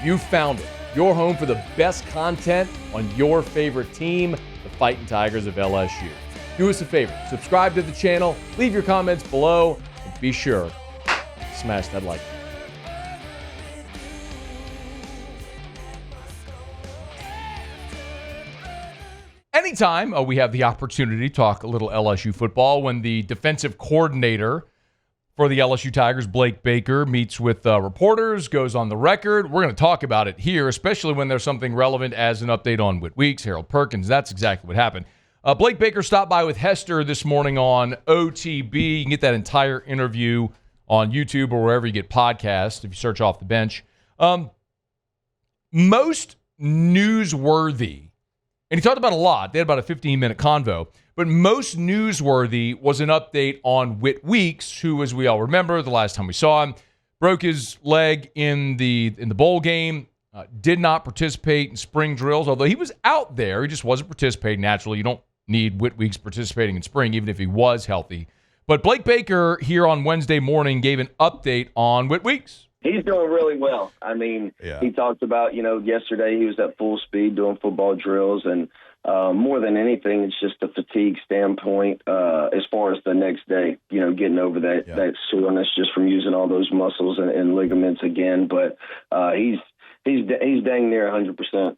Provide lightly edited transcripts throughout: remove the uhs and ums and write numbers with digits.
You found it. Your home for the best content on your favorite team, the Fighting Tigers of LSU. Do us a favor. Subscribe to the channel. Leave your comments below. And be sure to smash that like button. Anytime we have the opportunity to talk a little LSU football, when the defensive coordinator for the LSU Tigers, Blake Baker, meets with reporters, goes on the record, we're going to talk about it here, especially when there's something relevant as an update on Whit Weeks, Harold Perkins. That's exactly what happened. Blake Baker stopped by with Hester this morning on OTB. You can get that entire interview on YouTube or wherever you get podcasts if you search Off the Bench. Most newsworthy, and he talked about a lot. They had about a 15-minute convo. But most newsworthy was an update on Whit Weeks, who, as we all remember, the last time we saw him, broke his leg in the bowl game, did not participate in spring drills, although he was out there. He just wasn't participating naturally. You don't need Whit Weeks participating in spring, even if he was healthy. But Blake Baker here on Wednesday morning gave an update on Whit Weeks. He's doing really well. I mean, He talked about, yesterday he was at full speed doing football drills, and more than anything, it's just a fatigue standpoint as far as the next day, getting over that soreness just from using all those muscles and ligaments again. But he's dang near 100%.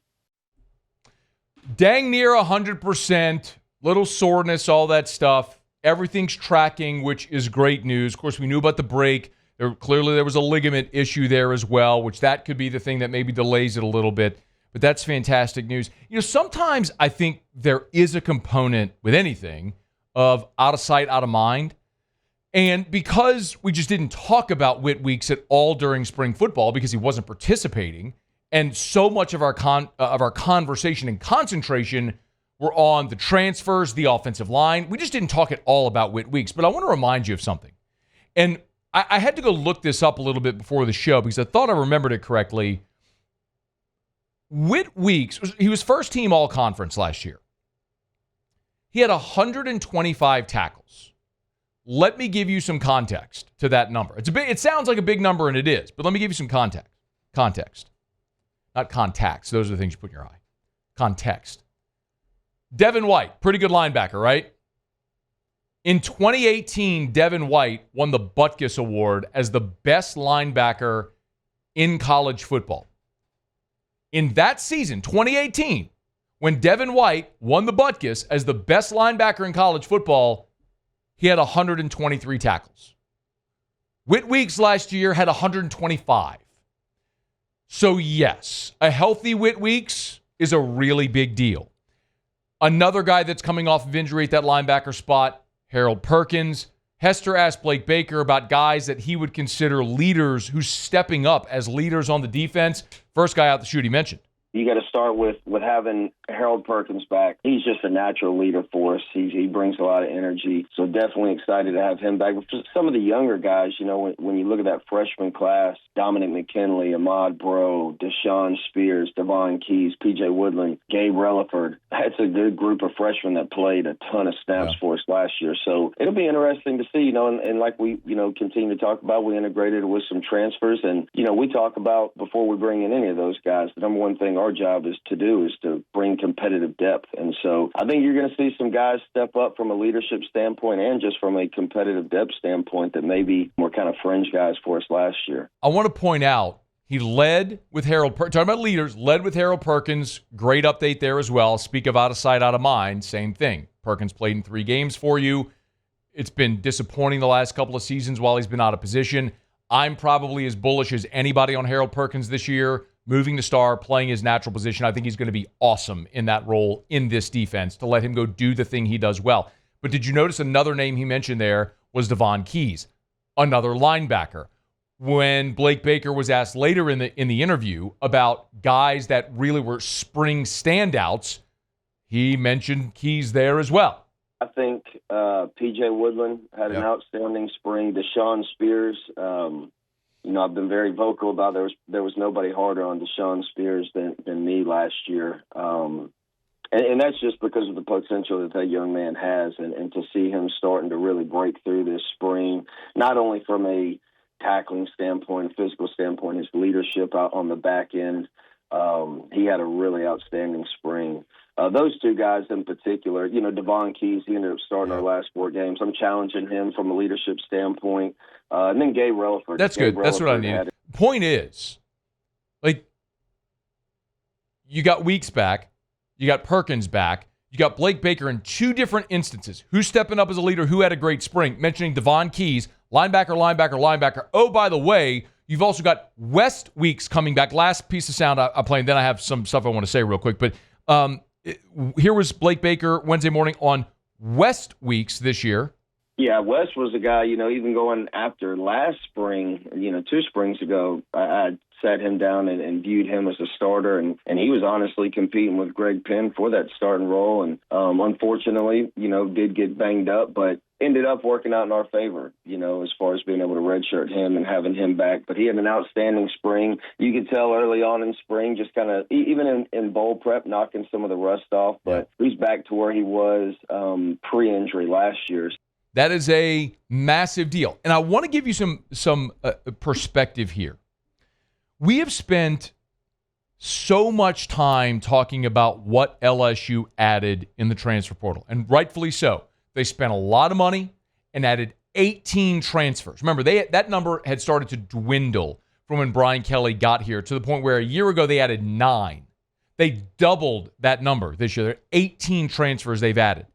Dang near 100%, little soreness, all that stuff. Everything's tracking, which is great news. Of course, we knew about the break. Clearly, there was a ligament issue there as well, which that could be the thing that maybe delays it a little bit. But that's fantastic news. Sometimes I think there is a component with anything of out of sight, out of mind. And because we just didn't talk about Whit Weeks at all during spring football because he wasn't participating, and so much of our conversation and concentration were on the transfers, the offensive line, we just didn't talk at all about Whit Weeks. But I want to remind you of something. And I had to go look this up a little bit before the show because I thought I remembered it correctly. Whit Weeks, he was first team all-conference last year. He had 125 tackles. Let me give you some context to that number. It sounds like a big number, and it is, but let me give you some context. Context. Not contacts. Those are the things you put in your eye. Context. Devin White, pretty good linebacker, right? In 2018, Devin White won the Butkus Award as the best linebacker in college football. In that season, 2018, when Devin White won the Butkus as the best linebacker in college football, he had 123 tackles. Whit Weeks last year had 125. So yes, a healthy Whit Weeks is a really big deal. Another guy that's coming off of injury at that linebacker spot, Harold Perkins. Hester asked Blake Baker about guys that he would consider leaders who's stepping up as leaders on the defense. First guy out the chute he mentioned. You got to start with having Harold Perkins back. He's just a natural leader for us. He brings a lot of energy. So definitely excited to have him back. But for some of the younger guys, when you look at that freshman class, Dominic McKinley, Ahmad Bro, Deshaun Spears, Devon Keys, P.J. Woodland, Gabe Relaford, that's a good group of freshmen that played a ton of snaps for us last year. So it'll be interesting to see, and like we, continue to talk about, we integrated it with some transfers. And, we talk about before we bring in any of those guys, the number one thing our job is to bring competitive depth. And so I think you're going to see some guys step up from a leadership standpoint and just from a competitive depth standpoint that maybe were kind of fringe guys for us last year. I want to point out he led with Harold Perkins. Talking about leaders, led with Harold Perkins. Great update there as well. Speak of out of sight, out of mind. Same thing. Perkins played in 3 games for you. It's been disappointing the last couple of seasons while he's been out of position. I'm probably as bullish as anybody on Harold Perkins this year. Moving to star, playing his natural position. I think he's going to be awesome in that role in this defense to let him go do the thing he does well. But did you notice another name he mentioned there was Devon Keys, another linebacker. When Blake Baker was asked later in the interview about guys that really were spring standouts, he mentioned Keys there as well. I think P.J. Woodland had an outstanding spring. Deshaun Spears, I've been very vocal about there was nobody harder on Deshaun Spears than me last year. And that's just because of the potential that young man has and to see him starting to really break through this spring, not only from a tackling standpoint, physical standpoint, his leadership out on the back end. He had a really outstanding spring. Those two guys in particular, Devon Keys, he ended up starting our last 4 games. I'm challenging him from a leadership standpoint. And then Gabe Relaford. That's good. That's what I need. Point is, you got Weeks back, you got Perkins back, you got Blake Baker in 2 different instances. Who's stepping up as a leader? Who had a great spring? Mentioning Devon Keys, linebacker. Oh, by the way, you've also got Whit Weeks coming back. Last piece of sound I'm playing. Then I have some stuff I want to say real quick. But here was Blake Baker Wednesday morning on Whit Weeks this year. Yeah, Wes was a guy, even going after last spring, 2 springs ago, I sat him down and viewed him as a starter, and he was honestly competing with Greg Penn for that starting role, and unfortunately, did get banged up, but ended up working out in our favor, as far as being able to redshirt him and having him back. But he had an outstanding spring. You could tell early on in spring, just kind of, even in bowl prep, knocking some of the rust off, but he's back to where he was pre-injury last year. That is a massive deal. And I want to give you some perspective here. We have spent so much time talking about what LSU added in the transfer portal, and rightfully so. They spent a lot of money and added 18 transfers. Remember, that number had started to dwindle from when Brian Kelly got here to the point where a year ago they added 9. They doubled that number this year. There are 18 transfers they've added.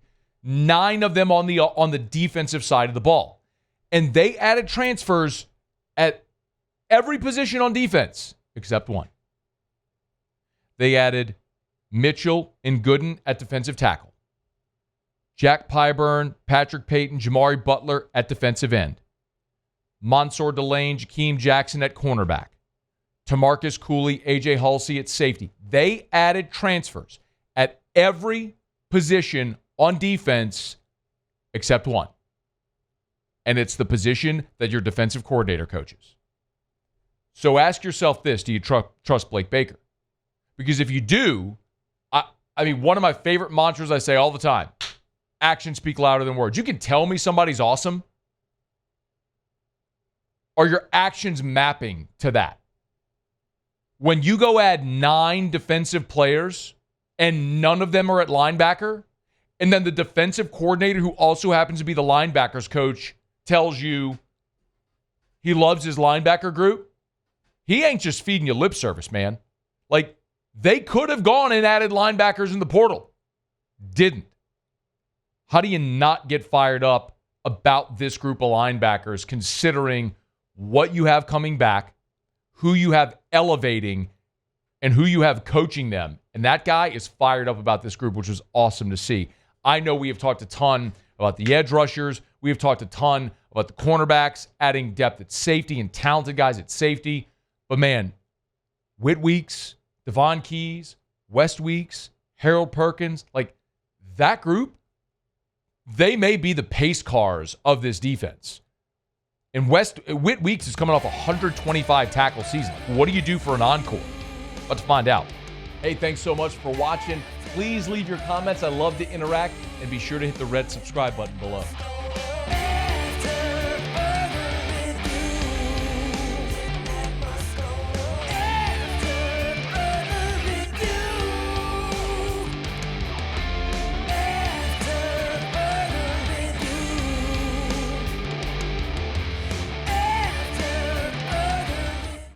9 of them on the defensive side of the ball. And they added transfers at every position on defense except one. They added Mitchell and Gooden at defensive tackle. Jack Pyburn, Patrick Payton, Jamari Butler at defensive end. Mansour Delane, Jakeem Jackson at cornerback. Tamarcus Cooley, A.J. Halsey at safety. They added transfers at every position on defense except one. And it's the position that your defensive coordinator coaches. So ask yourself this, do you trust Blake Baker? Because if you do, I mean, one of my favorite mantras I say all the time, actions speak louder than words. You can tell me somebody's awesome. Are your actions mapping to that? When you go add 9 defensive players and none of them are at linebacker, and then the defensive coordinator, who also happens to be the linebackers coach, tells you he loves his linebacker group, he ain't just feeding you lip service, man. Like, they could have gone and added linebackers in the portal. Didn't. How do you not get fired up about this group of linebackers, considering what you have coming back, who you have elevating, and who you have coaching them? And that guy is fired up about this group, which was awesome to see. I know we have talked a ton about the edge rushers. We have talked a ton about the cornerbacks, adding depth at safety and talented guys at safety. But man, Whit Weeks, Devon Keys, Whit Weeks, Harold Perkins, like that group, they may be the pace cars of this defense. And Whit Weeks is coming off a 125 tackle season. What do you do for an encore? Let's find out. Hey, thanks so much for watching. Please leave your comments. I love to interact. And be sure to hit the red subscribe button below.